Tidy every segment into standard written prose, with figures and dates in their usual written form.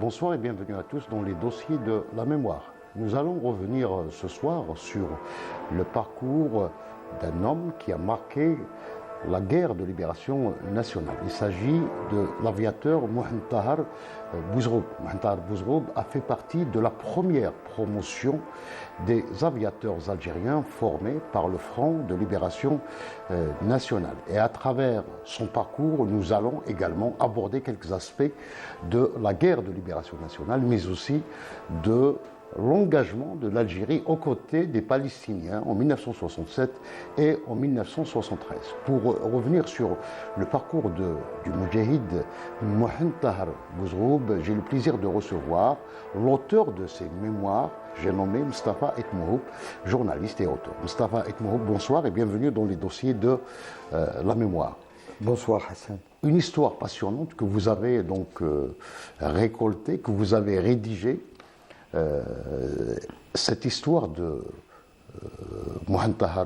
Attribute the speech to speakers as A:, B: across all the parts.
A: Bonsoir et bienvenue à tous dans les dossiers de la mémoire. Nous allons revenir ce soir sur le parcours d'un homme qui a marqué la guerre de libération nationale. Il s'agit de l'aviateur Mohamed Tahar Bouzroub. Mohamed Tahar Bouzroub a fait partie de la première promotion des aviateurs algériens formés par le Front de libération nationale. Et à travers son parcours, nous allons également aborder quelques aspects de la guerre de libération nationale, mais aussi de l'engagement de l'Algérie aux côtés des Palestiniens en 1967 et en 1973. Pour revenir sur le parcours du Moudjahid Mohamed Tahar Bouzroub, j'ai le plaisir de recevoir l'auteur de ces mémoires, j'ai nommé Moustapha Etmouhoub, journaliste et auteur. Moustapha Etmouhoub, bonsoir et bienvenue dans les dossiers de la mémoire.
B: Bonsoir Hassan.
A: Une histoire passionnante que vous avez donc récoltée, que vous avez rédigée. Cette histoire de Mohamed Tahar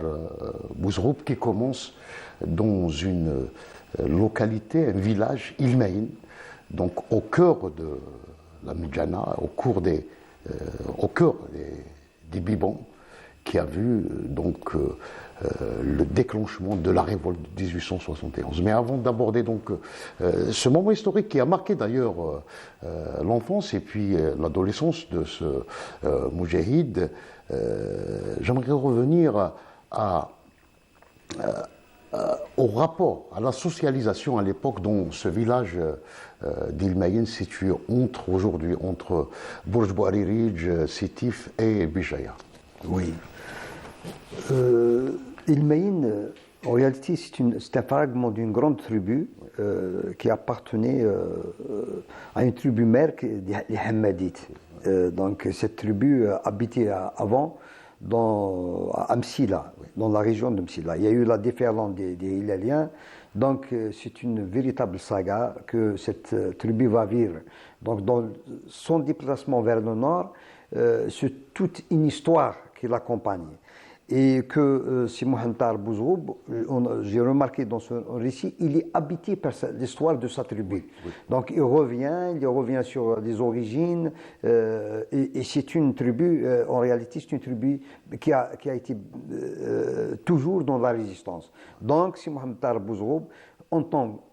A: Bouzroub qui commence dans une localité, un village, Ilmaïn, donc au cœur de la Medjana, au cœur des Bibans, qui a vu donc le déclenchement de la révolte de 1871. Mais avant d'aborder donc ce moment historique qui a marqué d'ailleurs l'enfance et puis l'adolescence de ce moudjahid, j'aimerais revenir au rapport, à la socialisation à l'époque dans ce village d'Ilmaïn situé aujourd'hui entre Bourj Bouaririj, Sétif et Bijaya.
B: Oui. Ilmaïn, en réalité, c'est un fragment d'une grande tribu qui appartenait à une tribu mère, les Hammadites. Donc, cette tribu habitait avant à Msila, dans la région de Msila. Il y a eu la déferlante des Hilaliens. Donc, c'est une véritable saga que cette tribu va vivre. Donc, dans son déplacement vers le nord, c'est toute une histoire qui l'accompagne. Et que si Mohamed Tahar Bouzroub, j'ai remarqué dans ce récit, il est habité par l'histoire de sa tribu. Oui. Donc il revient sur les origines, et c'est une tribu, en réalité c'est une tribu qui a été toujours dans la résistance. Donc si Mohamed Tahar Bouzroub, en tant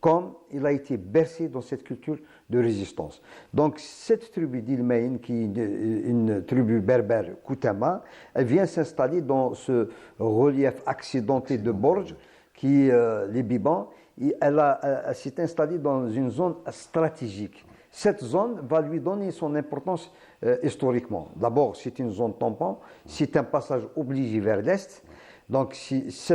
B: comme il a été bercé dans cette culture de résistance. Donc cette tribu d'Ilmaïn, qui est une tribu berbère Koutama, elle vient s'installer dans ce relief accidenté de Borj, qui est les Bibans, et elle s'est installée dans une zone stratégique. Cette zone va lui donner son importance historiquement. D'abord, c'est une zone tampon, c'est un passage obligé vers l'Est. Donc, ce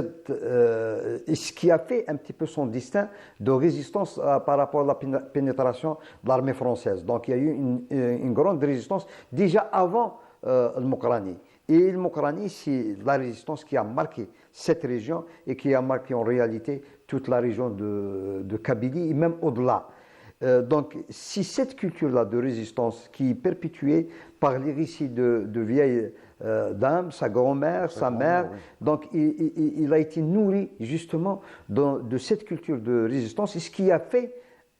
B: qui a fait un petit peu son destin de résistance par rapport à la pénétration de l'armée française. Donc, il y a eu une grande résistance déjà avant le Mokrani. Et le Mokrani, c'est la résistance qui a marqué cette région et qui a marqué en réalité toute la région de Kabylie et même au-delà. Donc, si cette culture-là de résistance qui est perpétuée par les récits de vieilles dames, sa grand-mère, sa mère, oui. Donc il a été nourri justement de cette culture de résistance, et ce qui a fait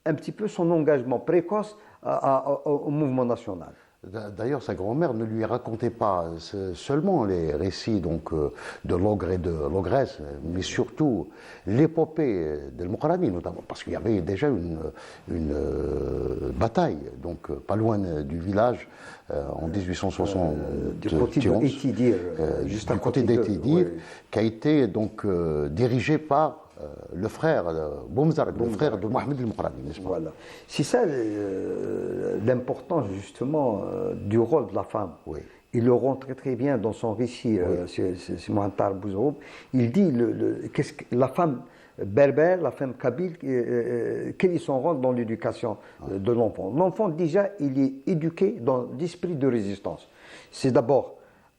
B: un petit peu son engagement précoce au mouvement national.
A: D'ailleurs, sa grand-mère ne lui racontait pas seulement les récits donc, de l'ogre et de l'ogresse, mais surtout l'épopée de Mokrani, notamment, parce qu'il y avait déjà une bataille, donc pas loin du village, en 1860.
B: Du côté d'Etidir,
A: juste à côté d'Etidir, oui. Qui a été donc dirigé par le frère Boumzar, le frère de Mohamed el-Mokrani, n'est-ce pas?
B: Voilà. C'est ça l'importance justement du rôle de la femme. Oui. Il le rend très très bien dans son récit, oui. C'est Mohamed Tahar Bouzroub. Il dit qu'est-ce que la femme berbère, la femme kabyle, quel est son rôle dans l'éducation de l'enfant. L'enfant déjà, il est éduqué dans l'esprit de résistance. C'est d'abord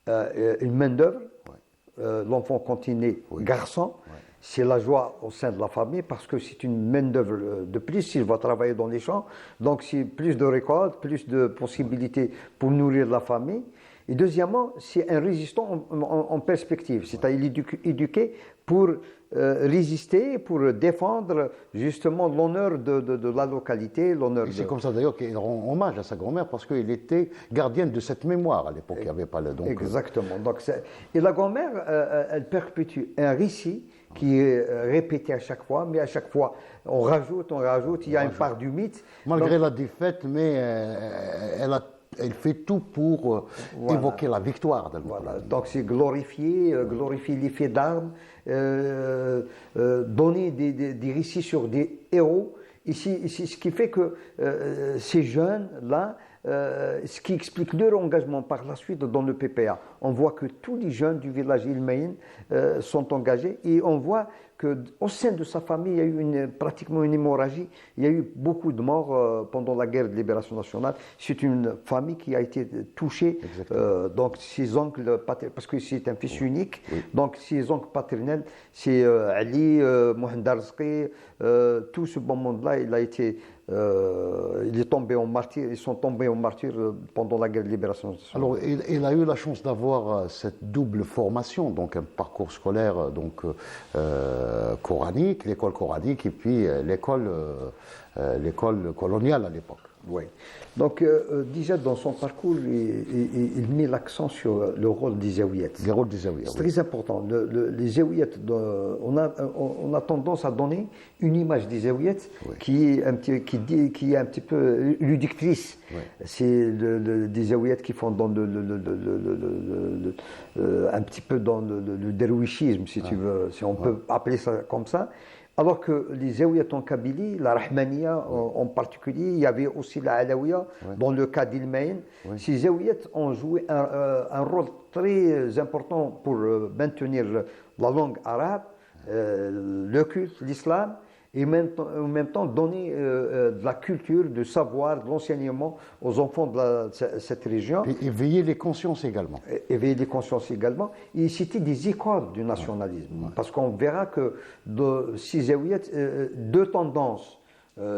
B: une main d'œuvre. Oui. L'enfant quand il est oui. Garçon. Oui. C'est la joie au sein de la famille parce que c'est une main-d'œuvre de plus. Il va travailler dans les champs, donc c'est plus de récoltes, plus de possibilités pour nourrir la famille. Et deuxièmement, c'est un résistant en perspective, c'est-à-dire éduqué pour résister, pour défendre justement l'honneur de la localité, l'honneur
A: Et c'est
B: de...
A: comme ça d'ailleurs qu'il rend hommage à sa grand-mère parce qu'il était gardienne de cette mémoire à l'époque. Il n'y avait pas le. Donc,
B: Exactement. Donc, et la grand-mère, elle perpétue un récit qui est répété à chaque fois, mais à chaque fois, on rajoute, il y a une part du mythe.
A: malgré
B: Donc,
A: la défaite, mais elle fait tout pour
B: Voilà.
A: évoquer la victoire
B: voilà. Donc c'est glorifier les faits d'armes, donner des récits sur des héros. Ici, ce qui fait que ces jeunes-là, ce qui explique leur engagement par la suite dans le PPA. On voit que tous les jeunes du village Ilmaïn sont engagés et on voit qu'au sein de sa famille, il y a eu pratiquement une hémorragie. Il y a eu beaucoup de morts pendant la guerre de libération nationale. C'est une famille qui a été touchée. Donc ses oncles paternels, parce que c'est un fils unique, donc ses oncles paternels, c'est Ali, Mohamed Arzqi, tout ce bon monde-là, il est tombé en martyr, ils sont tombés en martyr pendant la guerre de libération nationale.
A: Alors, il a eu la chance d'avoir cette double formation, donc un parcours scolaire coranique, l'école coranique, et puis l'école coloniale à l'époque.
B: Oui. Donc, déjà dans son parcours, il met l'accent sur le rôle des zaouillettes.
A: Les rôles des zaouïas,
B: C'est très important. Les zaouillettes, on a tendance à donner une image des zaouillettes qui est un petit peu réductrice. C'est des zaouillettes qui font dans un petit peu dans le derwishisme, si tu veux, si on peut appeler ça comme ça. Alors que les zaouillettes en Kabylie, la Rahmaniya en particulier, il y avait aussi la Alaouia, dans le cas d'Ilmaïn. Ces zaouillettes ont joué un rôle très important pour maintenir la langue arabe, le culte, l'islam, et en même temps donner de la culture, du savoir, de l'enseignement aux enfants de cette région.
A: Et éveiller les consciences également.
B: Éveiller les consciences également. Et c'était des écoles du nationalisme. Parce qu'on verra que de ces zaouillettes, deux tendances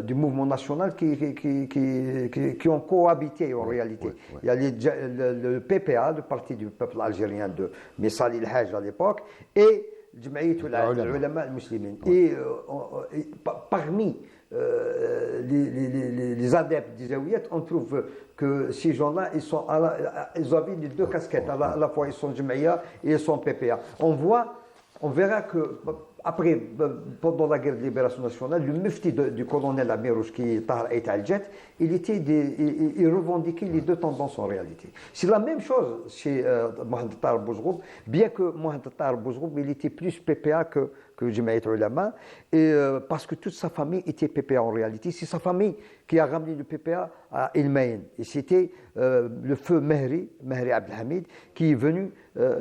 B: du mouvement national qui ont cohabité en réalité. Il y a le PPA, le Parti du peuple algérien de Messali El Haj à l'époque, et Jamaït Ulama al-Muslimin. Et parmi les adeptes des zaouillettes, on trouve que ces gens-là, ils avaient les deux casquettes. À la fois, ils sont Jamaïa et ils sont PPA. On verra que après, pendant la guerre de libération nationale, le mufti du colonel Amirouche, qui est Tahar Ait Al-Jet, il revendiquait les deux tendances en réalité. C'est la même chose chez Mohamed Tahar Bouzroub, bien que Mohamed Tahar Bouzroub, il était plus PPA que Jamaït Ulama, et parce que toute sa famille était PPA en réalité. C'est sa famille qui a ramené le PPA à Ilmaïn. Et c'était le feu Mehri Abdelhamid, qui est venu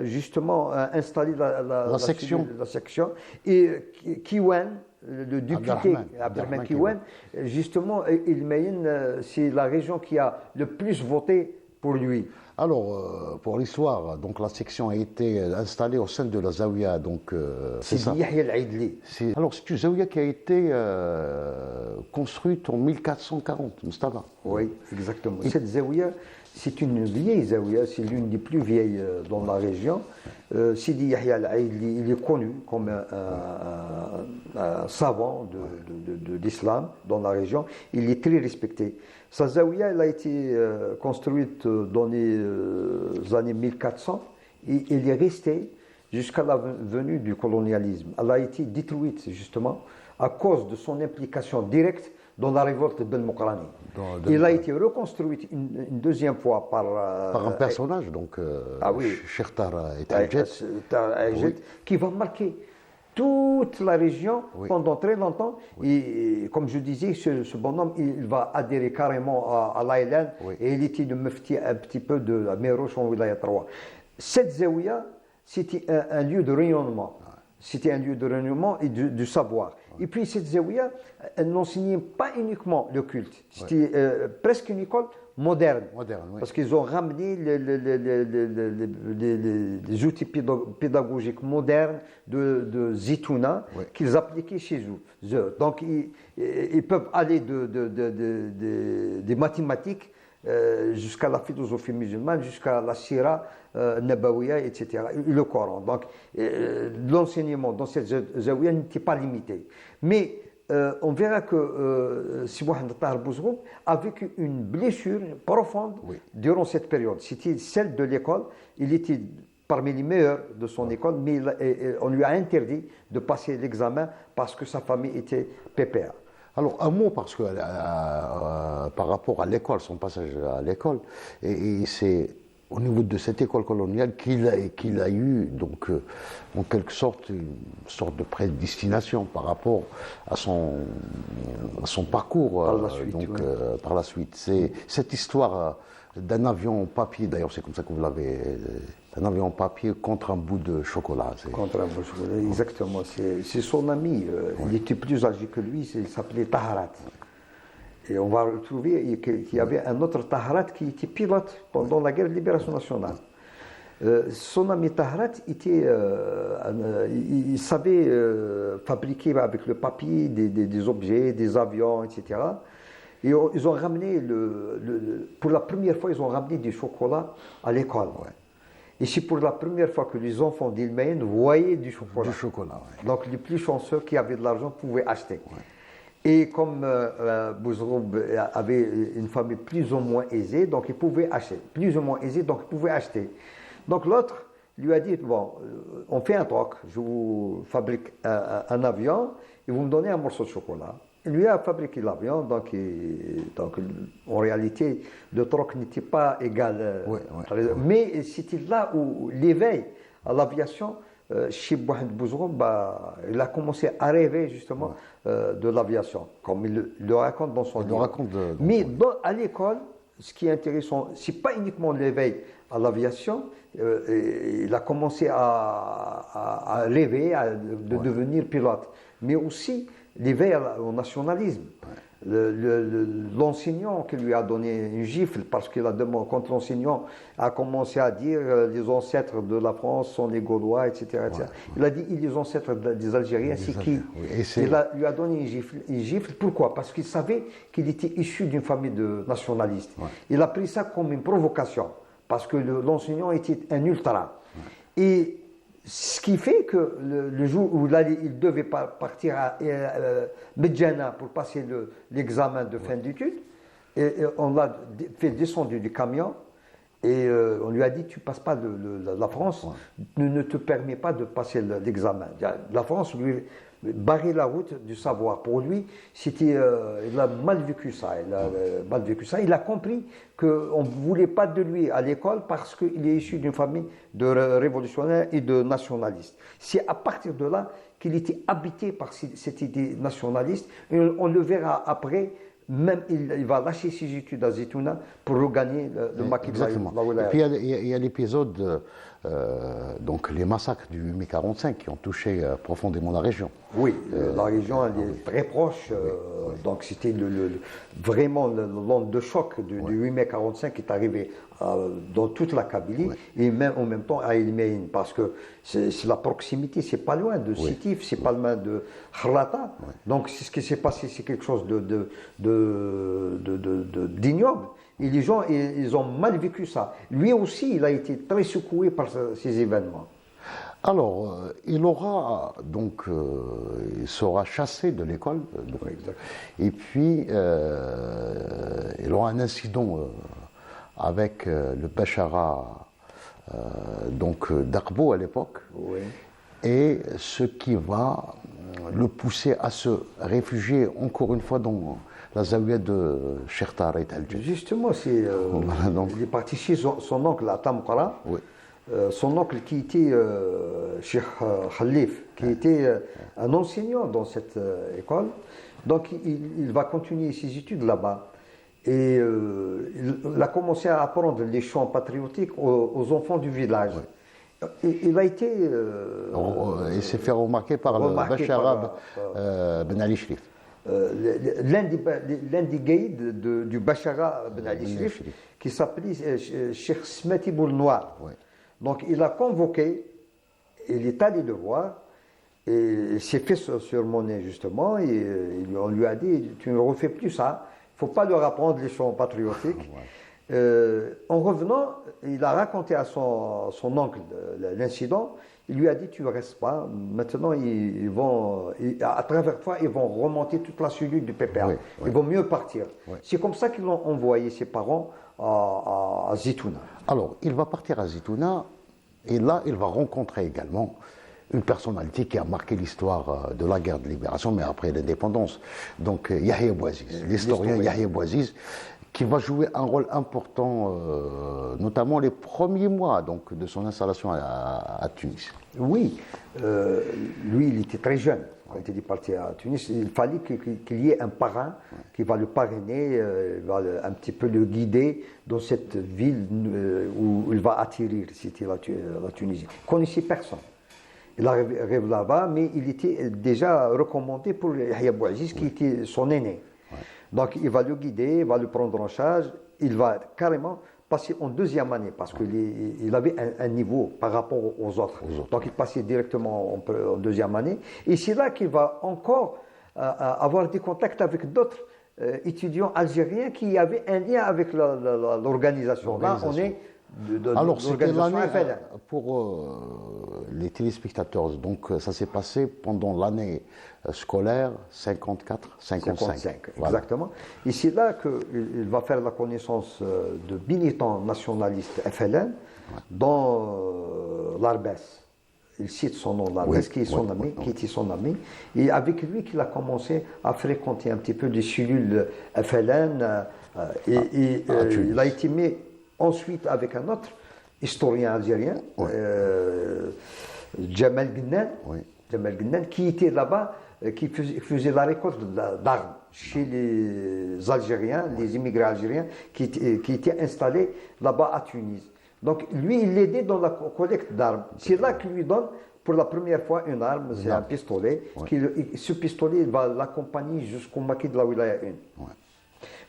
B: justement installer la section. Et Kiwan, le député Abdelrahman Kiwan, justement, Ilmaïn, c'est la région qui a le plus voté pour lui.
A: Alors, pour l'histoire, donc la section a été installée au sein de la Zaouia, donc c'est ça.
B: Yahya Al-Aidli.
A: Alors, c'est une Zaouia qui a été construite en 1440, Mustafa.
B: Oui, exactement. Cette Zaouia, c'est une vieille Zaouia, c'est l'une des plus vieilles dans la région. Sidi Yahya Al-Aidli, il est connu comme un savant de l'islam dans la région. Il est très respecté. Sa Zaouia, elle a été construite dans les années 1400 et elle est restée jusqu'à la venue du colonialisme. Elle a été détruite justement à cause de son implication directe dans la révolte de Mokrani. Elle a été reconstruite une deuxième fois par
A: un personnage, donc Cheikh Tahar Ait
B: Al-Jet, qui va marquer toute la région pendant très longtemps. Et comme je disais, ce bonhomme, il va adhérer carrément à l'Aïlan et il était le mufti un petit peu de Merouch en Wilaya 3. Cette Zaouia, c'était un lieu de rayonnement. C'était un lieu de rayonnement et de savoir. Et puis cette Zaouia, elle n'enseignait pas uniquement le culte. C'était presque une école moderne. Parce qu'ils ont ramené les outils pédagogiques modernes de Zitouna qu'ils appliquaient chez eux. Donc ils peuvent aller des mathématiques jusqu'à la philosophie musulmane, jusqu'à la Sira, Nabawiya, etc., et le Coran. Donc, l'enseignement dans cette zawiya n'était pas limité. Mais on verra que Si Mohamed Tahar Bouzroub a vécu une blessure profonde durant cette période. C'était celle de l'école. Il était parmi les meilleurs de son école, mais on lui a interdit de passer l'examen parce que sa famille était pépère.
A: Alors, un mot, parce que par rapport à l'école, son passage à l'école, et c'est au niveau de cette école coloniale qu'il a eu, donc, en quelque sorte, une sorte de prédestination par rapport à son parcours par la suite. C'est cette histoire d'un avion en papier, d'ailleurs, c'est comme ça que vous l'avez. Un avion en papier contre un bout de chocolat.
B: Contre un bout de chocolat, exactement. C'est son ami. Il était plus âgé que lui, il s'appelait Taharat. Et on va retrouver qu'il y avait un autre Taharat qui était pilote pendant la guerre de libération nationale. Son ami Taharat il savait fabriquer avec le papier des objets, des avions, etc. Et ils ont ramené, pour la première fois, ils ont ramené du chocolat à l'école. Et c'est pour la première fois que les enfants d'Ilmayen voyaient du chocolat.
A: Du chocolat, oui.
B: Donc les plus chanceux qui avaient de l'argent pouvaient acheter. Et comme Bouzroub avait une famille plus ou moins aisée, donc il pouvait acheter. Plus ou moins aisée, donc il pouvait acheter. Donc l'autre lui a dit, bon, on fait un troc, je vous fabrique un avion et vous me donnez un morceau de chocolat. Il lui a fabriqué l'avion, donc en réalité, le troc n'était pas égal. Mais c'était là où l'éveil à l'aviation, chez Mohamed Bouzroub, il a commencé à rêver justement de l'aviation, comme il le raconte dans son livre. Mais à l'école, ce qui est intéressant, ce n'est pas uniquement l'éveil à l'aviation, il a commencé à rêver de devenir pilote, mais aussi l'éveil au nationalisme. L'enseignant qui lui a donné une gifle parce qu'il a demandé, quand l'enseignant a commencé à dire les ancêtres de la France sont les Gaulois, etc. Il a dit les ancêtres des Algériens, c'est qui? Il lui a donné une gifle. Pourquoi? Parce qu'il savait qu'il était issu d'une famille de nationalistes. Il a pris ça comme une provocation parce que l'enseignant était un ultra. Et ce qui fait que le jour où il devait partir à Medjana pour passer l'examen de fin d'études, on l'a fait descendre du camion et on lui a dit tu ne passes pas la France ne te permet pas de passer l'examen. La France lui barrer la route du savoir. Pour lui, il a mal vécu ça. Il a compris qu'on ne voulait pas de lui à l'école parce qu'il est issu d'une famille de révolutionnaires et de nationalistes. C'est à partir de là qu'il était habité par cette idée nationaliste. Et on le verra après. Même il va lâcher ses études à Zitouna pour regagner le maquis de la
A: Et puis il y a l'épisode, donc les massacres du 8 mai 45 qui ont touché profondément la région.
B: Oui, la région elle est très proche. Donc c'était vraiment l'onde de choc du 8 mai 45 qui est arrivé dans toute la Kabylie et même en même temps à El Meïn parce que c'est la proximité, c'est pas loin de Sétif, c'est pas loin de Khrata. Donc ce qui s'est passé, c'est quelque chose d'ignoble. Et les gens, ils ont mal vécu ça. Lui aussi, il a été très secoué par ces événements.
A: Alors, il sera chassé de l'école. Et puis, il aura un incident avec le Bachara d'Arbo à l'époque. Et ce qui va le pousser à se réfugier encore une fois dans la zawiya de Cheikh Tarit Al-Jid.
B: Justement, il est parti chez son oncle à Tamqara. Son oncle qui était Cheikh Khalif, qui était un enseignant dans cette école. Donc il va continuer ses études là-bas. Et il a commencé à apprendre les chants patriotiques aux enfants du village. Il a été...
A: il s'est fait remarquer par le Bachara Ben Ali Shrif.
B: L'un des guides du Bachara Ben Ali Shrif, qui s'appelait Cheikh Smati Boul Noir. Donc il a convoqué, il est allé le voir, et il s'est fait surmonter justement, et on lui a dit, tu ne refais plus ça, il ne faut pas leur apprendre les chants patriotiques. En revenant, il a raconté à son oncle l'incident. Il lui a dit, tu ne restes pas. Maintenant, à travers toi, ils vont remonter toute la cellule du PPA.
A: Oui,
B: Ils vont mieux partir.
A: Oui.
B: C'est comme ça qu'ils ont envoyé ses parents à Zitouna.
A: Alors, il va partir à Zitouna et là, il va rencontrer également une personnalité qui a marqué l'histoire de la guerre de libération, mais après l'indépendance. Donc, Yahya Bouaziz, l'historien Yahya Bouaziz, qui va jouer un rôle important, notamment les premiers mois donc, de son installation à Tunis.
B: Oui, lui, il était très jeune quand il est parti à Tunis. Il fallait qu'il y ait un parrain qui va le parrainer, va un petit peu le guider dans cette ville où il va atterrir, c'était la Tunisie. Il ne connaissait personne. Il arrive là-bas, mais il était déjà recommandé pour Yahya Bouaziz, qui était son aîné. Donc il va le guider, il va le prendre en charge, il va carrément passer en deuxième année parce qu'il avait un niveau par rapport aux autres. Donc il passait directement en deuxième année. Et c'est là qu'il va encore avoir des contacts avec d'autres étudiants algériens qui avaient un lien avec l'organisation. Là, on est
A: alors, c'était l'année,
B: FLN.
A: pour les téléspectateurs, donc ça s'est passé pendant l'année scolaire 54-55.
B: Voilà. Exactement. Et c'est là qu'il va faire la connaissance de militants nationalistes FLN dans l'Arbès. Il cite son nom, l'Arbès, qui est son ami, qui était son ami. Et avec lui qu'il a commencé à fréquenter un petit peu des cellules FLN. Il a été mis ensuite avec un autre historien algérien, Djemal Ghennane, qui était là-bas, qui faisait la récolte d'armes chez les Algériens, les immigrés algériens qui étaient installés là-bas à Tunis. Donc lui, il l'aidait dans la collecte d'armes. C'est là qu'il lui donne pour la première fois une arme, c'est un pistolet. Ce pistolet, il va l'accompagner jusqu'au maquis de la Wilaya 1.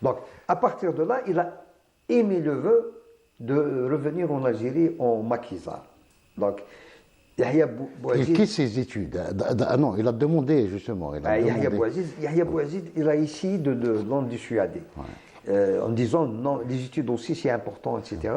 B: Donc à partir de là, il a émis le vœu de revenir en Algérie en maquisard. Donc, Yahya Bouaziz...
A: Il quitte ses études. Non, il a demandé justement.
B: Yahya Bouaziz, il a essayé de l'en dissuader. En disant, non, les études aussi c'est important, etc.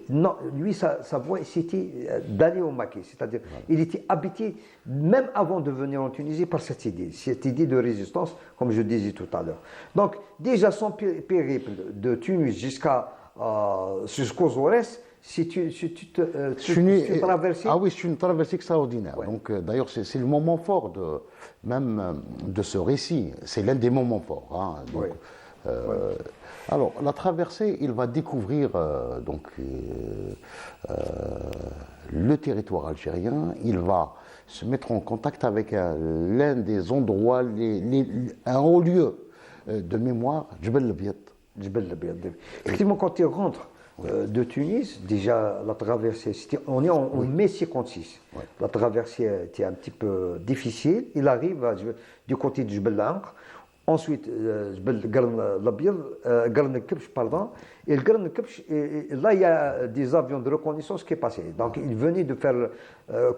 B: Non, lui, sa voie, c'était d'aller au maquis. C'est-à-dire, il était habité, même avant de venir en Tunisie, par cette idée de résistance, comme je disais tout à l'heure. Donc, déjà, son périple de Tunis jusqu'aux Aurès, c'est une traversée.
A: Ah oui, c'est une traversée extraordinaire. Donc, d'ailleurs, c'est le moment fort de ce récit. C'est l'un des moments forts. Hein. Donc, alors, la traversée, il va découvrir le territoire algérien. Il va se mettre en contact avec l'un des endroits, un haut lieu de mémoire, Djebel Labiad.
B: Effectivement, quand il rentre de Tunis, déjà la traversée, on est en mai 56. La traversée était un petit peu difficile. Il arrive du côté de Djebel Ankh. Ensuite, Garn Kebch, pardon. Et le Garn Kebch, là, il y a des avions de reconnaissance qui est passé. Donc, il venait de faire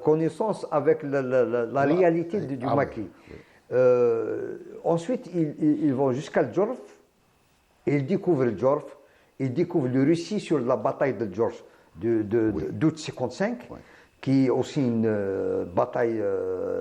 B: connaissance avec la réalité du maquis. Ensuite, ils vont jusqu'à Djorf. Et ils découvrent le Djorf. Ils découvrent le récit sur la bataille de Djorf d'août 55. Qui est aussi une bataille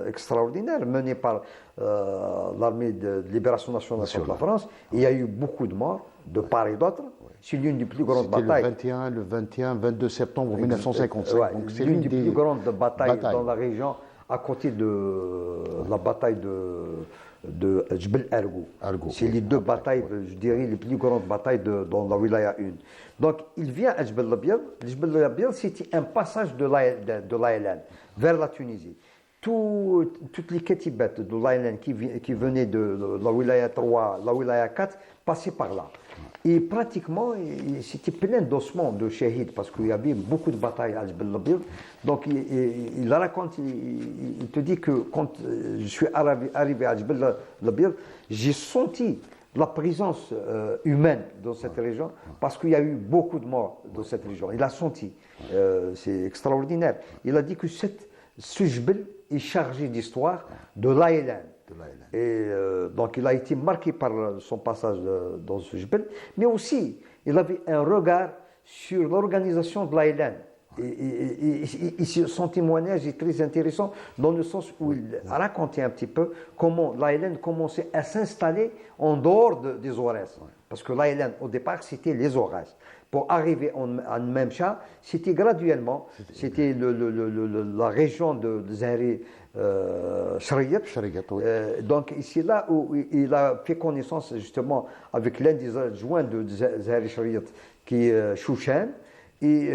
B: extraordinaire menée par l'armée de libération nationale contre la France. Il y a eu beaucoup de morts de part et d'autre. C'est l'une des plus grandes batailles.
A: Le 22 septembre 1955.
B: Donc c'est l'une des plus grandes batailles dans la région, à côté de la bataille de Djebel Argou. C'est les deux batailles, je dirais, les plus grandes batailles dans la Wilaya 1. Donc, il vient à Djebel Labiad. Djebel Labiad, c'était un passage de l'ALN vers la Tunisie. Toutes les Ketibet de l'ALN qui venaient de la Wilaya 3, la Wilaya 4, passaient par là. Et pratiquement, c'était plein d'ossements de shahids, parce qu'il y avait beaucoup de batailles à Djebel Labiad. Donc, il raconte, il te dit que quand je suis arrivé à Djebel Labiad, j'ai senti la présence humaine dans cette région, parce qu'il y a eu beaucoup de morts dans cette région. Il a senti. C'est extraordinaire. Il a dit que ce Djebel est chargé d'histoire de l'ALN. Et donc il a été marqué par son passage dans ce Djebel, mais aussi il avait un regard sur l'organisation de l'Aïlan. Son témoignage est très intéressant dans le sens où il racontait un petit peu comment l'Aïlan commençait à s'installer en dehors des Aurès. Parce que l'Aïlan, au départ, c'était les Aurès. Pour arriver en Memcha, c'était graduellement, c'était la région de Zahri Shriyat.
A: Oui.
B: Donc c'est là où il a fait connaissance justement avec l'un des adjoints de Zahri Shriyat, qui est Chouchan. Et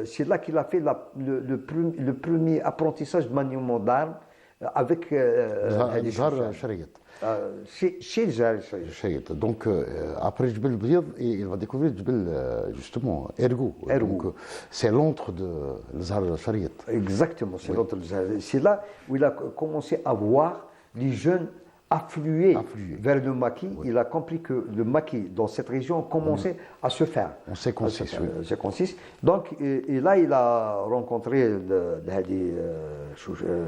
B: c'est là qu'il a fait le premier apprentissage de maniement d'armes avec
A: Zahar Shriyat.
B: chez Zahri Shriyat.
A: Donc après Djbel Biyad, il va découvrir Djbel, justement, Ergou. Donc c'est l'antre de Zahar Shriyat.
B: Exactement, c'est là où il a commencé à voir les jeunes affluer vers le maquis. Il a compris que le maquis dans cette région commençait à se faire.
A: On sait consiste, oui.
B: C'est consiste. Donc, et là, il a rencontré Hadi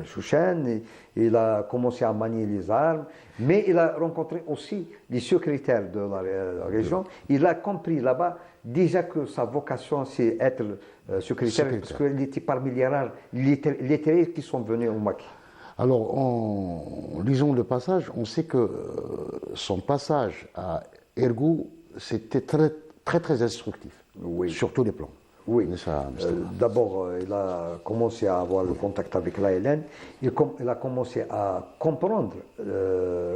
B: Chouchen, il a commencé à manier les armes, mais il a rencontré aussi les secrétaires de la région. Il a compris là-bas déjà que sa vocation, c'est être secrétaire, parce qu'il était parmi les rares lettrés qui sont venus au maquis.
A: Alors, en lisant le passage, on sait que son passage à Ergou, c'était très, très, très instructif, sur tous les plans.
B: Oui, d'abord, il a commencé à avoir le contact avec l'ALN, il a commencé à comprendre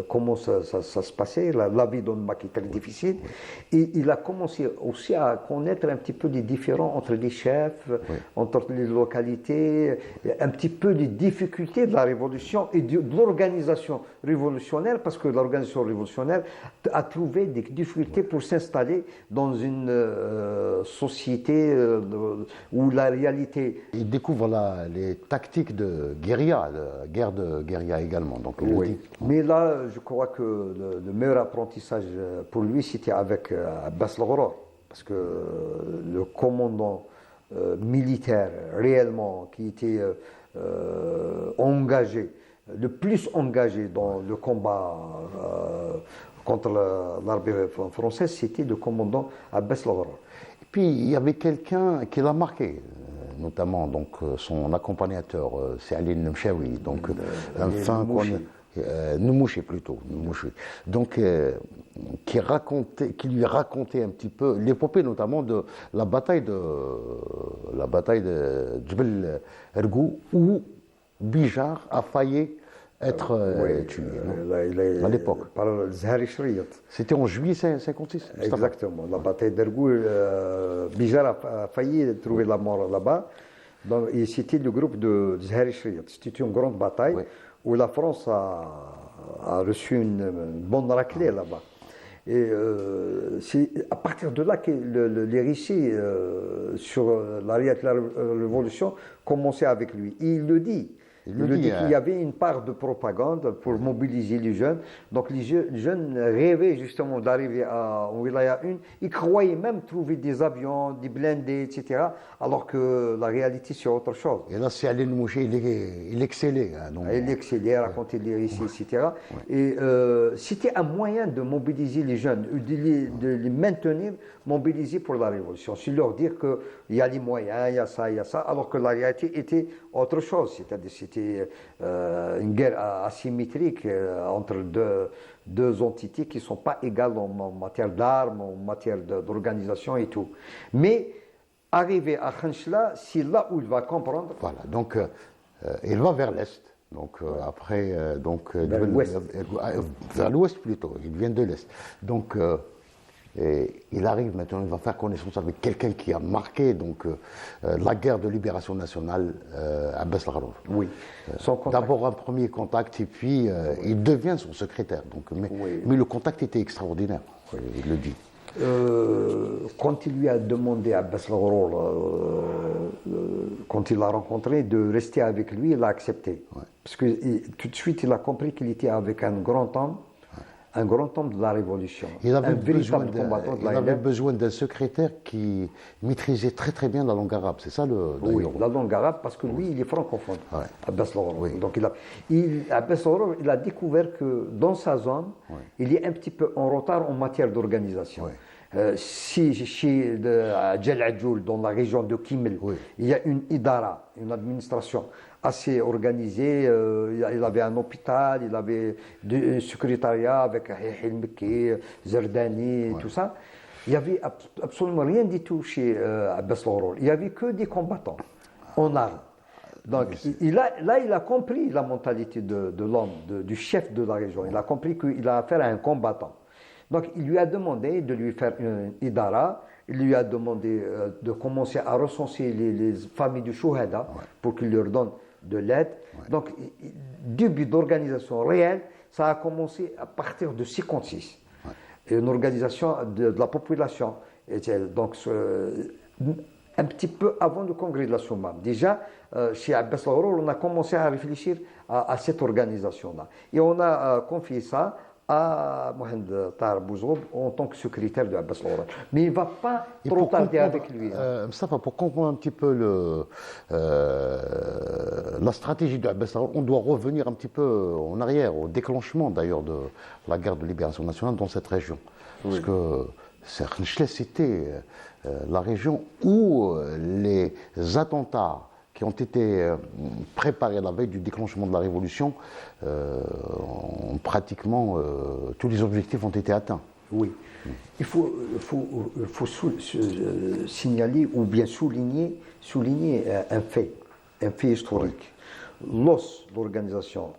B: comment ça se passait, la vie d'un maquis très difficile, et il a commencé aussi à connaître un petit peu les différends entre les chefs, entre les localités, un petit peu les difficultés de la révolution et de l'organisation révolutionnaire, parce que l'organisation révolutionnaire a trouvé des difficultés pour s'installer dans une société où la réalité...
A: Il découvre les tactiques de guérilla, de guerre de guérilla également. Donc,
B: mais là, je crois que le meilleur apprentissage pour lui, c'était avec Abbas Laghror, parce que le commandant militaire réellement qui était engagé, le plus engagé dans le combat contre l'armée française, c'était le commandant Abbas Laghror.
A: Puis il y avait quelqu'un qui l'a marqué, notamment donc son accompagnateur, c'est Ali Nemchaoui, donc Noumouchi plutôt, donc qui lui racontait un petit peu l'épopée notamment de la bataille de Djbel Ergou, où Bijar a failli être tué à l'époque.
B: Par Zahri Shriyat.
A: C'était en juillet 1956.
B: Exactement. La bataille d'Ergou, Bijar a failli trouver la mort là-bas. Et c'était le groupe de Zahri Shriyat. C'était une grande bataille où la France a reçu une bonne raclée là-bas. Et c'est à partir de là que les récits sur la révolution commençaient avec lui. Et il le dit. Il dit qu'il y avait une part de propagande pour mobiliser les jeunes. Donc les jeunes rêvaient justement d'arriver en Wilaya 1. Ils croyaient même trouver des avions, des blindés, etc. Alors que la réalité, c'est autre chose.
A: Et là, c'est Alain Mouché, il excellait.
B: Il excellait, racontait les récits, etc. Et c'était un moyen de mobiliser les jeunes, de les maintenir mobilisés pour la révolution. C'est leur dire qu'il y a les moyens, il y a ça, alors que la réalité était autre chose. C'est-à-dire c'était une guerre asymétrique entre deux entités qui ne sont pas égales en matière d'armes, en matière d'organisation et tout. Mais arrivé à Khanchla, c'est là où il va comprendre.
A: Voilà, donc il va vers l'Est. Donc après,
B: vers l'Ouest.
A: Vers l'Ouest plutôt, il vient de l'Est. Donc il arrive maintenant, il va faire connaissance avec quelqu'un qui a marqué la guerre de libération nationale, Abbas Laghror.
B: Oui.
A: D'abord un premier contact et puis il devient son secrétaire. Donc, mais le contact était extraordinaire, il le dit.
B: Quand il lui a demandé à Abbas Laghror, quand il l'a rencontré, de rester avec lui, il a accepté. Parce que tout de suite, il a compris qu'il était avec un grand homme de la Révolution.
A: Il avait besoin d'un secrétaire qui maîtrisait très très bien la langue arabe, c'est ça
B: Oui, la langue arabe, parce que lui, il est francophone, Abbas Laghror. Donc Abbas Laghror, il a découvert que dans sa zone, il est un petit peu en retard en matière d'organisation. Si chez Djel Adjoul, dans la région de Kimel,
A: Oui.
B: il y a une IDARA, une administration assez organisée, il avait un hôpital, il avait un secrétariat avec Hil Mekki, Zerdani, tout ça. Il n'y avait absolument rien du tout chez Abbas Lorour. Il n'y avait que des combattants en armes. Donc là, il a compris la mentalité de l'homme, du chef de la région. Il a compris qu'il a affaire à un combattant. Donc il lui a demandé de lui faire une idara, il lui a demandé de commencer à recenser les familles du Chouhada pour qu'il leur donne de l'aide. Donc début d'organisation réelle, ça a commencé à partir de 56. Et une organisation de la population. Et donc un petit peu avant le congrès de la Soumam. Déjà, chez Abbas Lorour, on a commencé à réfléchir à cette organisation-là. Et on a confié ça à Mohamed Tahar Bouzroub en tant que secrétaire de Abbas Lorour. Mais il ne va pas trop tarder avec lui.
A: Moustapha, pour comprendre un petit peu la stratégie de Abbas Lorour, on doit revenir un petit peu en arrière, au déclenchement d'ailleurs de la guerre de libération nationale dans cette région. Parce que Khenchela, c'était la région où les attentats qui ont été préparés à la veille du déclenchement de la révolution, pratiquement tous les objectifs ont été atteints.
B: Oui. Il faut signaler ou bien souligner un fait historique. L'organisation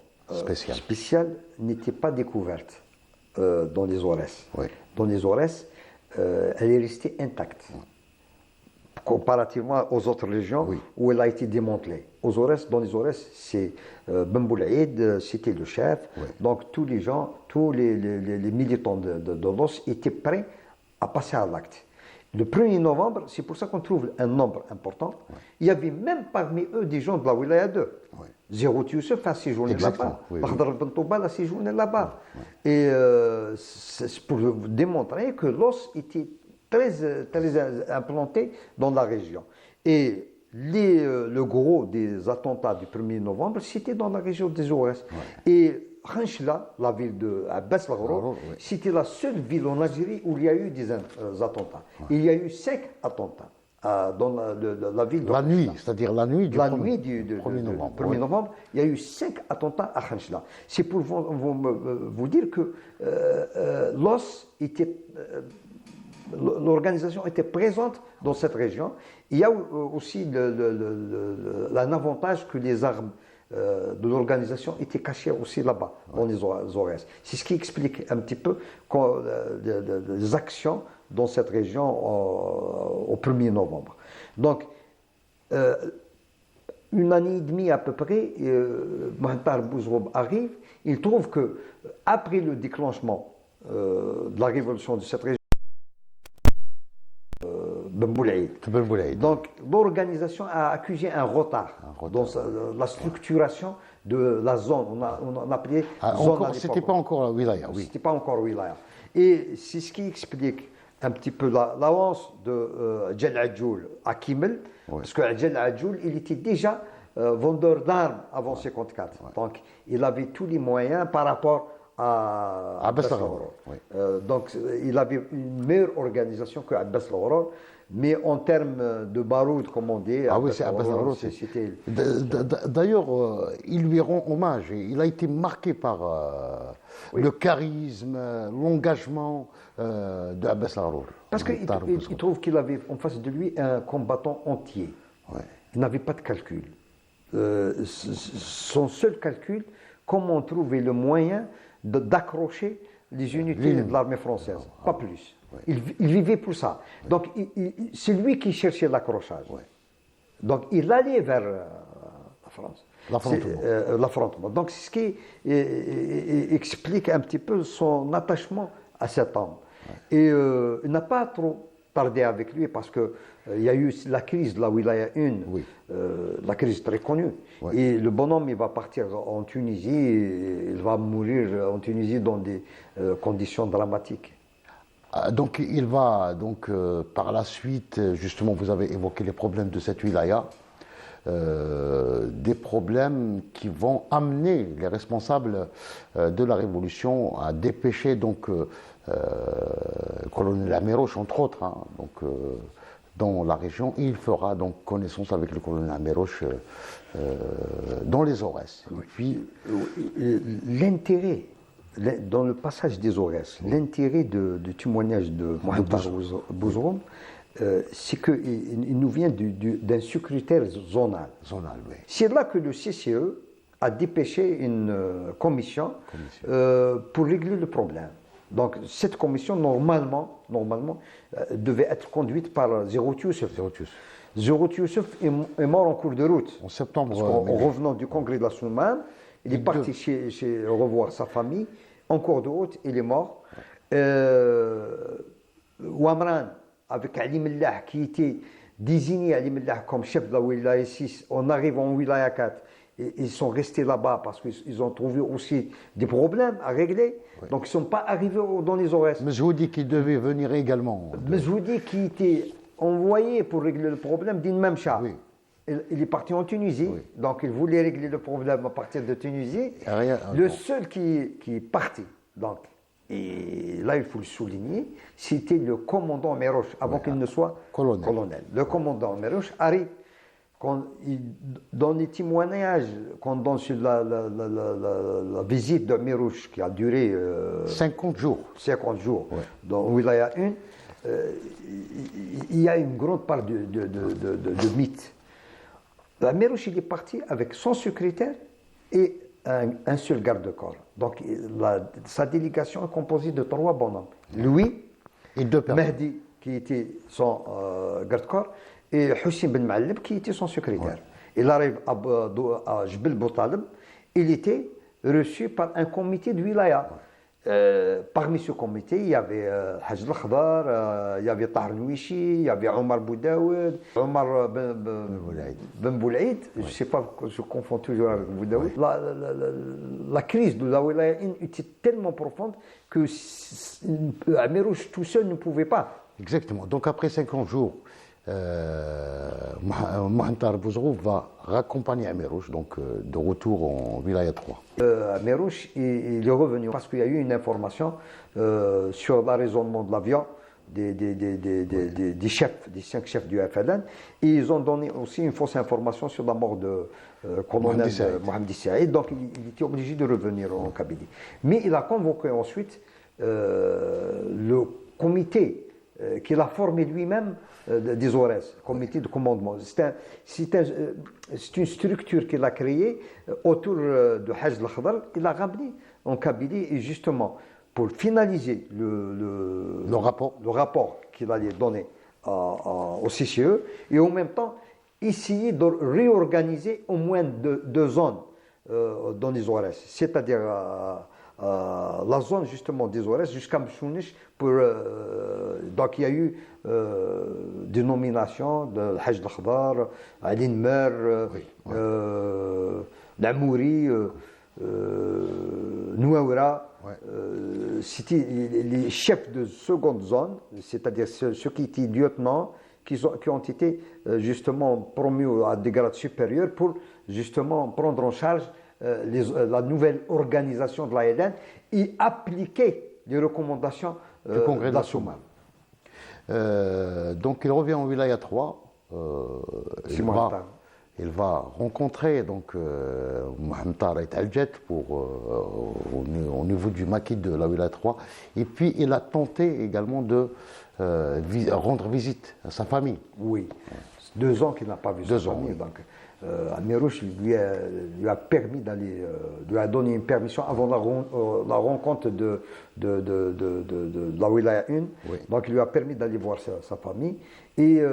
B: spéciale n'était pas découverte dans les Aurès.
A: Oui.
B: Dans les Aurès, elle est restée intacte. Comparativement aux autres régions où elle a été démantelée. Dans les Aurès, c'est Ben Boulaïd, c'était le chef. Donc tous les gens, tous les militants de l'OS étaient prêts à passer à l'acte. Le 1er novembre, c'est pour ça qu'on trouve un nombre important. Il y avait même parmi eux des gens de la Wilaya 2. Zérout Youssef a séjourné là-bas. Bakhdar Ben Toubal a séjourné là-bas. Et c'est pour démontrer que l'OS était très implanté dans la région. Et le gros des attentats du 1er novembre, c'était dans la région des Aurès. Et Khenchela, la ville de Abbas Lorour, c'était la seule ville en Algérie où il y a eu des attentats. Il y a eu 5 attentats dans la ville de
A: La nuit, c'est-à-dire la nuit du
B: 1er novembre. Il y a eu 5 attentats à Khenchela. C'est pour vous dire que l'OS était... L'organisation était présente dans cette région. Il y a aussi un avantage que les armes de l'organisation étaient cachées aussi là-bas, dans les Aurès. C'est ce qui explique un petit peu les actions dans cette région au 1er novembre. Donc, une année et demie à peu près, Mohamed Tahar Bouzroub arrive. Il trouve que après le déclenchement de la révolution de cette région, Ben Boulaïd. Donc l'organisation a accusé un retard dans la structuration de la zone. On appelait zone.
A: C'était pas encore la wilaya.
B: C'était pas encore wilaya. Et c'est ce qui explique un petit peu l'avance de Djel Adjoul à Kimel, parce que Djel Adjoul, il était déjà vendeur d'armes avant 54. Donc il avait tous les moyens par rapport à Abbas Lorour. Donc il avait une meilleure organisation que Abbas Lorour. Mais en termes de baroud, comme on dit,
A: c'est Abbas Lorour. D'ailleurs, il lui rend hommage. Il a été marqué par le charisme, l'engagement de Abbas Lorour.
B: Parce qu'il trouve qu'il avait en face de lui un combattant entier. Il n'avait pas de calcul. Son seul calcul, comment trouver le moyen d'accrocher les unités de l'armée française, pas plus. Il vivait pour ça. Donc, c'est lui qui cherchait l'accrochage. Donc, il allait vers la France. L'affrontement. Donc, c'est ce qui explique un petit peu son attachement à cet homme. Et il n'a pas trop tardé avec lui parce qu'il y a eu la crise de la Wilaya 1, la crise très connue. Et le bonhomme, il va partir en Tunisie, il va mourir en Tunisie dans des conditions dramatiques.
A: Donc il va, par la suite, justement, vous avez évoqué les problèmes de cette wilaya, des problèmes qui vont amener les responsables de la révolution à dépêcher donc le colonel Améroche, entre autres, hein, donc, dans la région. Il fera donc connaissance avec le colonel Améroche dans les Aurès. Et puis,
B: l'intérêt, dans le passage des Aurès, l'intérêt du témoignage de Mohamed Bouzroum, c'est qu'il nous vient d'un secrétaire zonal.
A: Oui.
B: C'est là que le CCE a dépêché une commission pour régler le problème. Donc cette commission, normalement devait être conduite par Zerhout Youssef. Zerhout Youssef est mort en cours de route.
A: En septembre.
B: En revenant du congrès de la Soumane, il est parti revoir sa famille. En cours de route, il est mort. Ouamran, avec Ali Mellah, qui était désigné Ali Mellah comme chef de la Wilaya 6, on arrive en Wilaya 4. Et ils sont restés là-bas parce qu'ils ont trouvé aussi des problèmes à régler. Oui. Donc ils ne sont pas arrivés dans les Aurès.
A: Mezhoudi qui devait venir également.
B: Mezhoudi qui était envoyé pour régler le problème d'Inmamcha. Oui. Il est parti en Tunisie, oui. Donc il voulait régler le problème à partir de Tunisie. Le seul qui est parti, donc, et là il faut le souligner, c'était le commandant Améroche, avant qu'il ne soit colonel. Le commandant Améroche arrive. Quand il donne des témoignages, quand dans la visite de Améroche qui a duré
A: 50 jours,
B: ouais. Dans Wilaya 1, il y a une grande part de mythes. Améroche il est parti avec son secrétaire et un seul garde-corps. Donc sa délégation est composée de 3 bonhommes. Lui,
A: et 2 personnes.
B: Mehdi, qui était son garde-corps, et Hussein Ben Ma'allib, qui était son secrétaire. Ouais. Il arrive à Jbel Boutalib, il était reçu par un comité de wilaya. Parmi ce comité, il y avait Haj Al-Khdar, il y avait Tahar Louichi, il y avait Omar Boudaoud, Omar Ben Boulaïd, je ne sais pas, je confonds toujours avec Boudaoud. La crise de la wilaya était tellement profonde que Améroche tout seul ne pouvait pas.
A: Exactement. Donc après 50 jours, Mohamed Bouzroum va raccompagner Améroche, donc de retour en Wilaya 3.
B: Améroche il est revenu parce qu'il y a eu une information sur l'arraisonnement de l'avion des chefs, des 5 chefs du FLN, et ils ont donné aussi une fausse information sur la mort de colonel Mohamed Saïd, donc il était obligé de revenir en Kabylie. Mais il a convoqué ensuite le comité qu'il a formé lui-même des Aurès, comité de commandement. C'est une structure qu'il a créée autour de Haj Al-Khdar. Il a ramené en Kabylie, et justement pour finaliser le rapport qu'il allait donner au CCE, et en même temps essayer de réorganiser au moins 2 zones dans les Aurès, c'est-à-dire la zone justement des Aurès jusqu'à Mchounich. Donc il y a eu des nominations de Haj Al-Khdar, Ali Nmer, Namouri, Nouaoura. C'était les chefs de seconde zone, c'est-à-dire ceux qui étaient lieutenants, qui ont été justement promus à des grades supérieurs pour justement prendre en charge la nouvelle organisation de l'ALN et appliquer les recommandations
A: du congrès
B: de la Soumane.
A: Donc il revient en Wilaya 3. Il va rencontrer donc Mohamed Taret Al-Jet au niveau du maquis de la Wilaya 3. Et puis il a tenté également de rendre visite à sa famille.
B: Oui, 2 ans qu'il n'a pas vu sa famille. Oui. Donc, Améroche lui a permis d'aller, lui a donné une permission avant la rencontre de la Wilaya 1. Oui. Donc il lui a permis d'aller voir sa famille. Et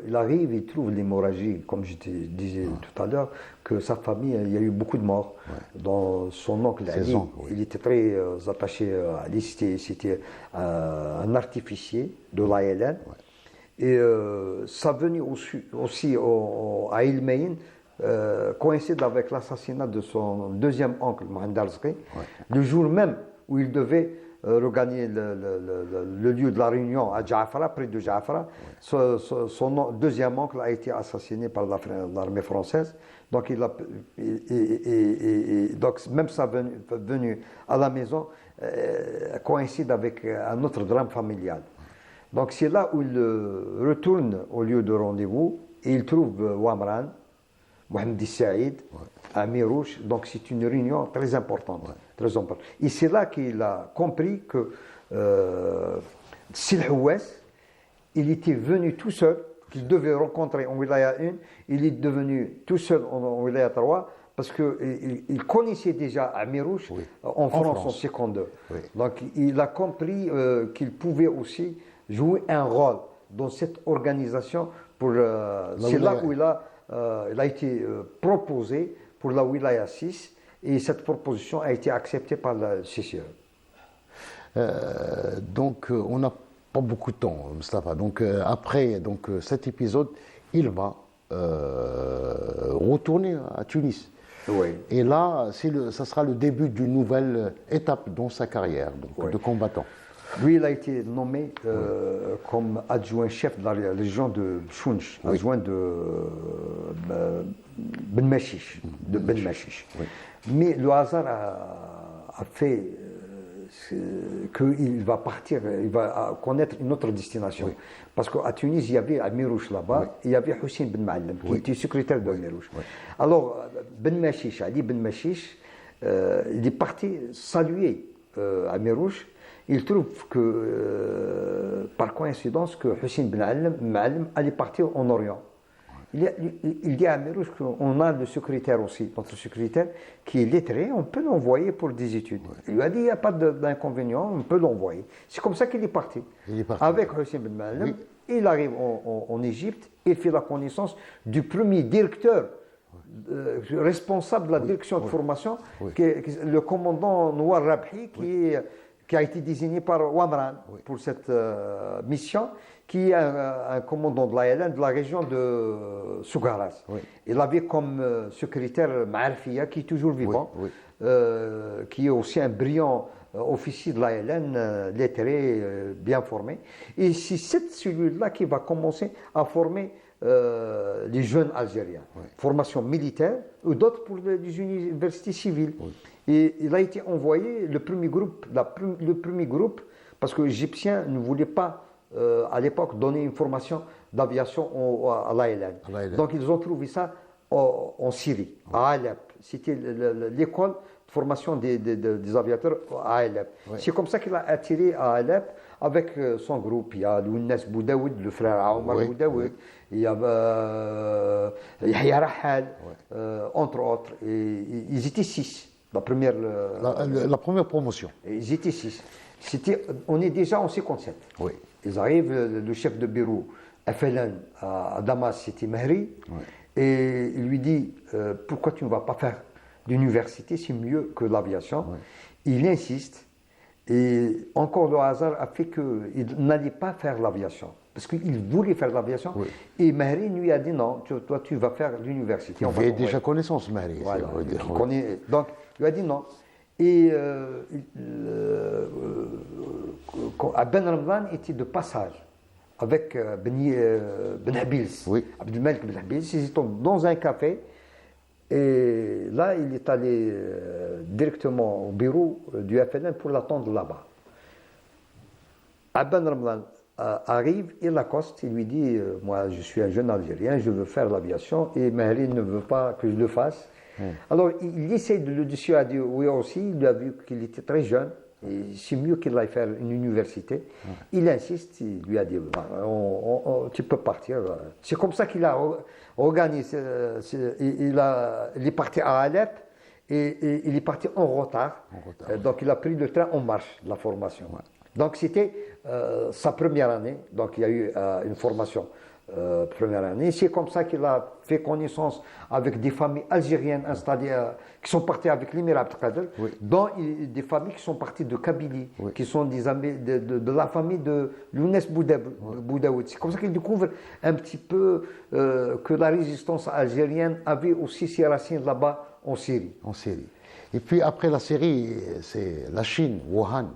B: il arrive, il trouve l'hémorragie, comme je te disais tout à l'heure, que sa famille, il y a eu beaucoup de morts. Ouais. Dans son oncle Ali, il était très attaché à Ali, c'était un artificier de l'ALN. Ouais. Et ça venait aussi à Ilmeïn, coïncide avec l'assassinat de son 2e oncle, Mohamed Al-Zqi, le jour même où il devait regagner le lieu de la réunion à Jaffra, près de Jaffra. Son deuxième oncle a été assassiné par l'armée française. Donc, donc même sa venue à la maison coïncide avec un autre drame familial. Donc c'est là où il retourne au lieu de rendez-vous et il trouve Ouamran, Mohamed Saïd, à Mirouche. Donc c'est une réunion très importante. Très importante. Et c'est là qu'il a compris que Sil Houès, il était venu tout seul, qu'il devait rencontrer en Wilaya 1, il est devenu tout seul en Wilaya 3, parce qu'il connaissait déjà Amirouche en France en secondaire. Oui. Donc il a compris qu'il pouvait aussi jouer un rôle dans cette organisation. C'est là où il a été proposé pour la Wilaya 6 et cette proposition a été acceptée par la CCE.
A: Donc on n'a pas beaucoup de temps, Mustapha. Donc après cet épisode, il va retourner à Tunis.
B: Oui.
A: Et là, ça sera le début d'une nouvelle étape dans sa carrière de combattant.
B: Lui, il a été nommé comme adjoint-chef de la région de Chounch, adjoint de Ben Machiche. Oui. Mais le hasard a fait qu'il va partir, il va connaître une autre destination. Oui. Parce qu'à Tunis, il y avait Amirouche là-bas, et il y avait Hussein Ben Ma'alem, qui était secrétaire de Amirouche. Oui. Alors, Ben Machiche, Ali Ben Machiche, il est parti saluer Amirouche. Il trouve que, par coïncidence, que Hussein Ben Ma'alem allait partir en Orient. Il dit à Amirouche qu'on a le secrétaire aussi, notre secrétaire, qui est lettré, on peut l'envoyer pour des études. Il lui a dit, il n'y a pas d'inconvénient, on peut l'envoyer. C'est comme ça qu'il est parti. Avec Hussein Ben Ma'alem, il arrive en Égypte, il fait la connaissance du premier directeur responsable de la direction de formation, qui est le commandant Nouar Rabhi, qui a été désigné par Ouamran pour cette mission, qui est un commandant de l'ALN de la région de Sougaras. Oui. Il avait comme secrétaire Ma'arfia, qui est toujours vivant, qui est aussi un brillant officier de l'ALN, lettré, bien formé. Et c'est cette cellule-là qui va commencer à former les jeunes Algériens. Formation militaire ou d'autres pour les universités civiles. Et il a été envoyé, le premier groupe, parce que les Égyptiens ne voulaient pas, à l'époque, donner une formation d'aviation à l'ALN. Donc ils ont trouvé ça en Syrie, à Alep. C'était l'école de formation des aviateurs à Alep. C'est comme ça qu'il a atterri à Alep avec son groupe. Il y a Lounes Boudaoud, le frère Aoumar Boudaoud, il y a Yahya Rahal, entre autres. Et ils étaient 6. La
A: première promotion.
B: Ils étaient 6. On est déjà en 57.
A: Oui.
B: Ils arrivent, le chef de bureau FLN à Damas, c'était Mehri, et il lui dit pourquoi tu ne vas pas faire l'université, c'est mieux que l'aviation. Il insiste, et encore le hasard a fait qu'il n'allait pas faire l'aviation. Parce qu'il voulait faire l'aviation, et Mehri lui a dit non, toi tu vas faire l'université.
A: Il avait déjà connaissance, Mehri.
B: Voilà, donc, il lui a dit non. Et Ben Ramdan était de passage avec Ben Habils, Abdelmalek Ben Habils. Ils étaient dans un café, et là, il est allé directement au bureau du FLN pour l'attendre là-bas. Ben Ramdan arrive, il l'accoste, il lui dit moi je suis un jeune Algérien, je veux faire l'aviation, et Mehri ne veut pas que je le fasse. Alors il essaie de le dissuader, oui aussi, il a vu qu'il était très jeune, et c'est mieux qu'il aille faire une université. Il insiste, il lui a dit tu peux partir. C'est comme ça qu'il a organisé, il est parti à Alep, et il est parti en retard. Donc il a pris le train en marche de la formation. Donc c'était sa première année, donc il y a eu une formation première année. C'est comme ça qu'il a fait connaissance avec des familles algériennes installées, qui sont parties avec l'émir Abdelkader, dont des familles qui sont parties de Kabylie, qui sont des amis de la famille de Lounes Boudaoud. C'est comme ça qu'il découvre un petit peu que la résistance algérienne avait aussi ses racines là-bas en Syrie.
A: Et puis après la Syrie, c'est la Chine, Wuhan.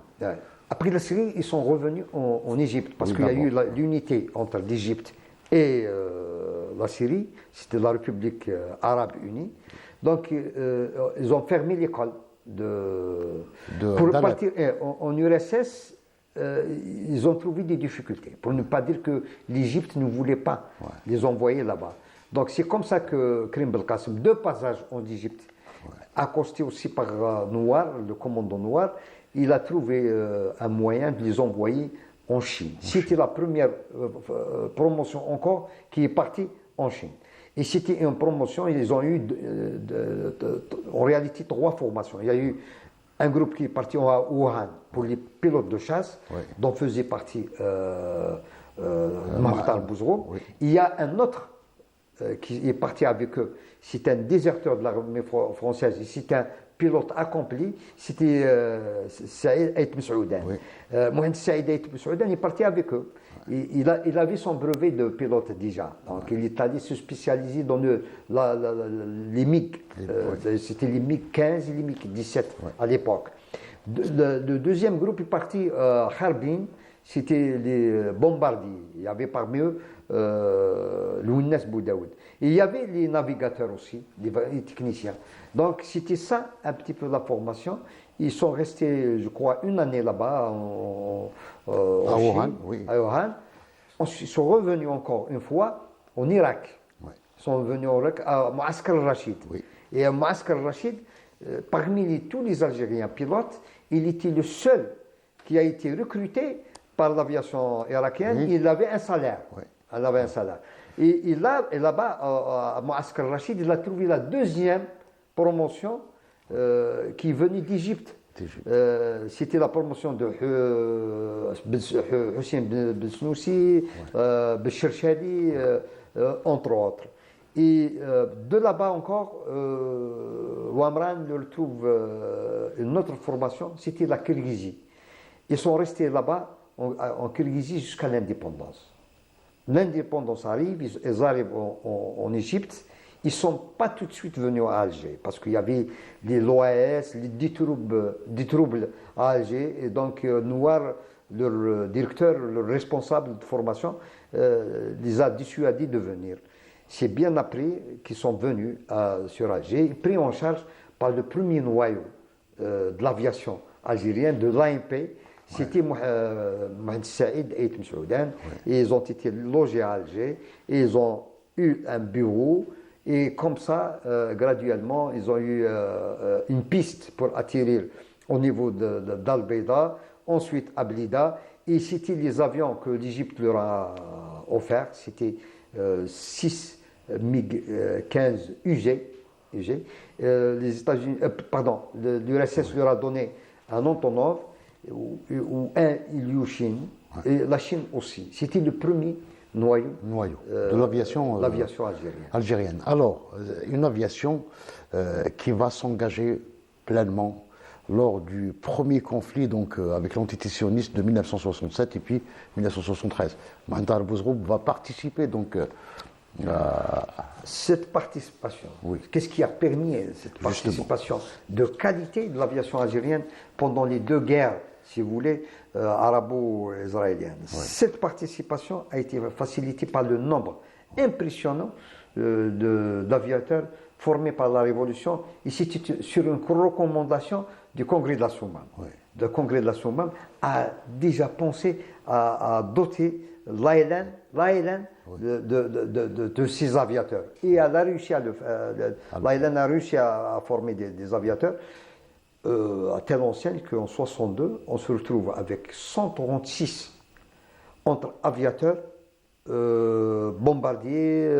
B: Après la Syrie, ils sont revenus en Égypte parce qu'il y a eu l'unité entre l'Égypte et la Syrie. C'était la République arabe unie. Donc, ils ont fermé l'école pour partir en URSS. Ils ont trouvé des difficultés, pour ne pas dire que l'Égypte ne voulait pas les envoyer là-bas. Donc c'est comme ça que Karim Belkacem, de passage en Égypte, accosté aussi par Noir, le commandant Noir, il a trouvé un moyen de les envoyer en Chine. C'était la première promotion encore qui est partie en Chine. Et c'était une promotion, ils ont eu en réalité 3 formations. Il y a eu un groupe qui est parti à Wuhan pour les pilotes de chasse, dont faisait partie Mokhtar Bouzroub. Il y a un autre qui est parti avec eux. C'est un déserteur de l'armée française. C'est un pilote accompli. C'était Saïd Ait Messoudan. Mohamed Saïd Ait Messoudan est parti avec eux. Il avait son brevet de pilote déjà. Donc il est allé se spécialiser dans les MiG. C'était les MiG 15 et les MiG 17 à l'époque. Le deuxième groupe est parti à Harbin. C'était les bombardiers. Il y avait parmi eux Lounes Boudaoud. Et il y avait les navigateurs aussi, les techniciens. Donc c'était ça un petit peu la formation. Ils sont restés, je crois, une année là-bas
A: à Wuhan.
B: À Wuhan. Ils sont revenus encore une fois en Irak. Ils sont revenus en Irak à Mouaskar al-Rachid. Et à Mouaskar al-Rachid, parmi tous les Algériens pilotes, il était le seul qui a été recruté par l'aviation irakienne. Il avait un salaire. Il avait un salaire. Et là-bas, à Mouaskar al-Rachid, il a trouvé la deuxième promotion qui venait d'Égypte. C'était la promotion de Hussein Ben Snoussi, Béchir Chadi, entre autres. Et de là-bas encore, Ouamran leur trouve une autre formation, c'était la Kirghizie. Ils sont restés là-bas en Kirghizie jusqu'à l'indépendance. L'indépendance arrive, ils arrivent en Égypte. Ils ne sont pas tout de suite venus à Alger parce qu'il y avait l'OAS, des troubles à Alger. Et donc, Noir, leur directeur, leur responsable de formation, les a dissuadés de venir. C'est bien après qu'ils sont venus sur Alger, pris en charge par le premier noyau de l'aviation algérienne, de l'AMP. C'était Mohamed Saïd Ait Messoudan. Et ils ont été logés à Alger. Et ils ont eu un bureau. Et comme ça, graduellement, ils ont eu une piste pour atterrir au niveau d'Al-Beida, ensuite à Blida. Et c'était les avions que l'Égypte leur a offerts. C'était 6 MiG-15 UG. Les États-Unis, l'URSS leur a donné un Antonov ou un Ilyushin. Et la Chine aussi. C'était le premier noyau
A: de l'aviation algérienne. Alors, une aviation qui va s'engager pleinement lors du premier conflit donc, avec l'entité sioniste de 1967 et puis 1973. Mokhtar Bouzroub va participer donc
B: cette participation. Qu'est-ce qui a permis cette participation de qualité de l'aviation algérienne pendant les 2 guerres, si vous voulez, arabo-israélienne. Cette participation a été facilitée par le nombre impressionnant d'aviateurs formés par la Révolution. Et c'était sur une recommandation du Congrès de la Soumam. Le Congrès de la Soumam a déjà pensé à doter l'ALN de ces aviateurs. Et elle a réussi l'ALN a réussi à former des aviateurs à telle enseigne qu'en 1962, on se retrouve avec 136 entre aviateurs, bombardiers,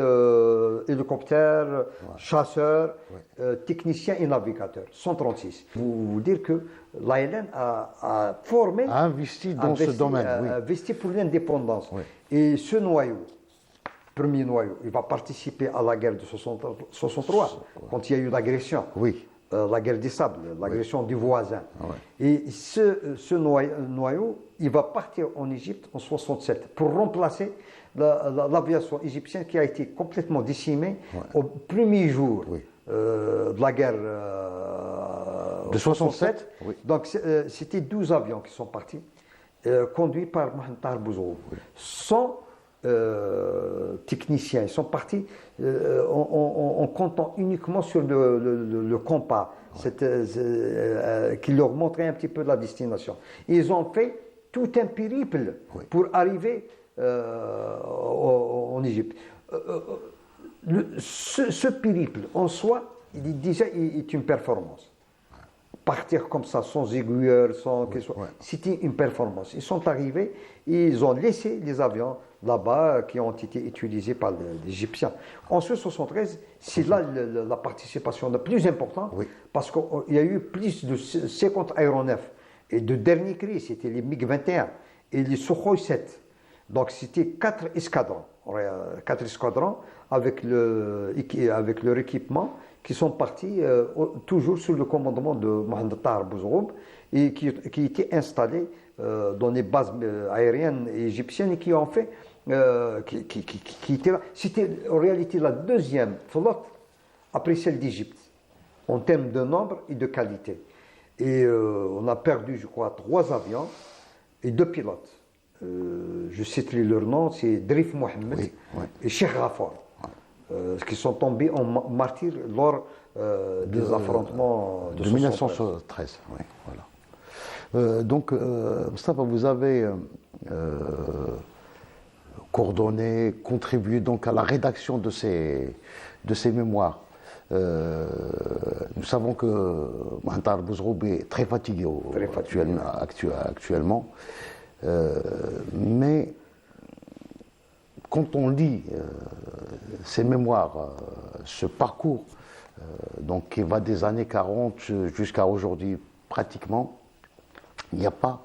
B: hélicoptères, chasseurs, techniciens et navigateurs. 136. Vous dire que l'ALN a formé,
A: a investi dans ce domaine.
B: A investi pour l'indépendance. Et ce noyau, premier noyau, il va participer à la guerre de 63, quand il y a eu l'agression. La guerre des sables, l'agression du voisin. Et ce noyau, il va partir en Égypte en 67 pour remplacer l'aviation égyptienne qui a été complètement décimée au premier jour de la guerre de 67. Donc c'était 12 avions qui sont partis. conduits par Mohamed Tahar Bouzroub. Sans techniciens, ils sont partis en comptant uniquement sur le compas, qui leur montrait un petit peu la destination. Ils ont fait tout un périple pour arriver en Égypte. Ce périple en soi, déjà, est une performance. Partir comme ça, sans aiguilleur, sans quelque chose, c'était une performance. Ils sont arrivés et ils ont laissé les avions là-bas qui ont été utilisés par les Égyptiens. En 1973, c'est là la participation la plus importante, parce qu'il y a eu plus de 50 aéronefs. Et de dernier cri, c'était les MiG-21 et les Sukhoi 7. Donc c'était 4 escadrons. 4 escadrons avec leur équipement qui sont partis toujours sous le commandement de Mohamed Tahar Bouzroub et qui étaient installés dans les bases aériennes égyptiennes et qui ont fait qui était là. C'était en réalité la deuxième flotte après celle d'Égypte en termes de nombre et de qualité. Et on a perdu, je crois, 3 avions et 2 pilotes. Je cite leur noms, c'est Drif Mohamed et Cheikh Ghafar, qui sont tombés en martyrs lors des affrontements
A: de 1913. Oui, voilà. Donc, Moustapha, vous avez coordonné, contribué donc à la rédaction de ces mémoires. Nous savons que Mohamed Tahar Bouzroub est très fatigué actuellement. Mais quand on lit ces mémoires, ce parcours, donc qui va des années 40 jusqu'à aujourd'hui pratiquement, il n'y a pas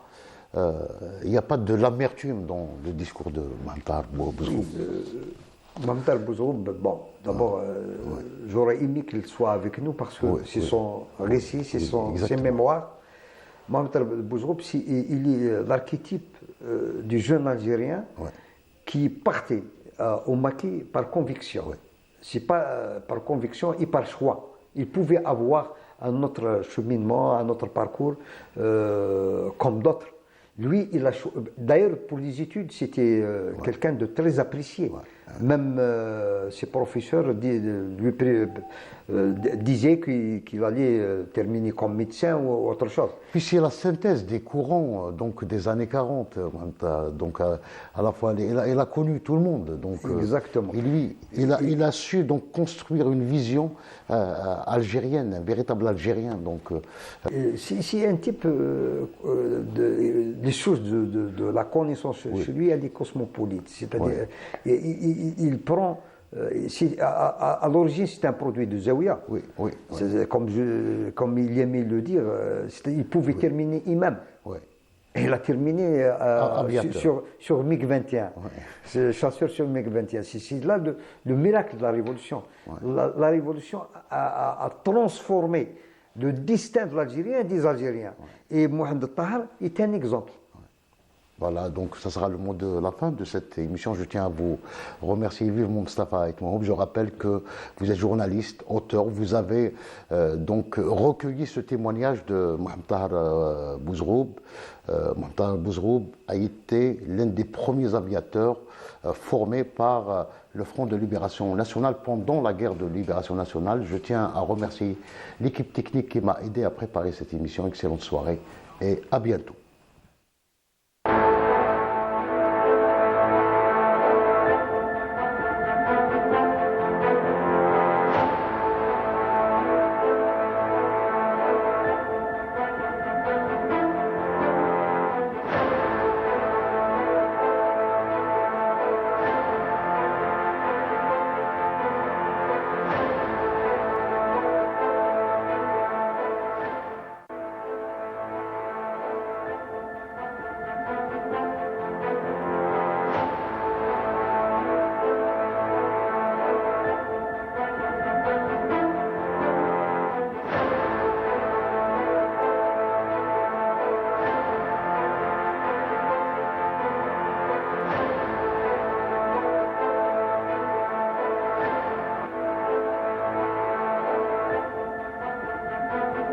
A: de l'amertume dans le discours de Mohamed Tahar Bouzroub.
B: Mohamed Tahar Bouzroub, bon, d'abord, j'aurais aimé qu'il soit avec nous parce que c'est son récit, c'est ses mémoires. Mohamed Tahar Bouzroub, il est l'archétype du jeune Algérien qui partait au Maki par conviction. C'est pas par conviction et par choix. Il pouvait avoir un autre cheminement, un autre parcours comme d'autres. Lui, d'ailleurs, pour les études, c'était quelqu'un de très apprécié. Même ses professeurs lui disaient qu'il allait terminer comme médecin ou autre chose.
A: Puis c'est la synthèse des courants donc des années 40. Donc à la fois, il a connu tout le monde. Donc,
B: exactement.
A: Et lui, il a su donc construire une vision algérienne, un véritable Algérien. Donc,
B: si un type des choses de la connaissance chez lui, elle est cosmopolite. C'est-à-dire, il prend. À l'origine, c'est un produit de Zawiya. Comme il aimait le dire, il pouvait terminer imam. Il a terminé sur MiG-21, chasseur sur MiG-21. C'est là le miracle de la Révolution. La Révolution a transformé le destin de l'Algérien et des Algériens. Et Mohamed Tahar est un exemple.
A: Voilà, donc ça sera le mot de la fin de cette émission. Je tiens à vous remercier vivement, Moustapha Aït-Mohaoub. Je rappelle que vous êtes journaliste, auteur. Vous avez donc recueilli ce témoignage de Mohamed Tahar Bouzroub. Mohamed Tahar Bouzroub a été l'un des premiers aviateurs formés par le Front de Libération Nationale pendant la guerre de Libération Nationale. Je tiens à remercier l'équipe technique qui m'a aidé à préparer cette émission. Excellente soirée et à bientôt.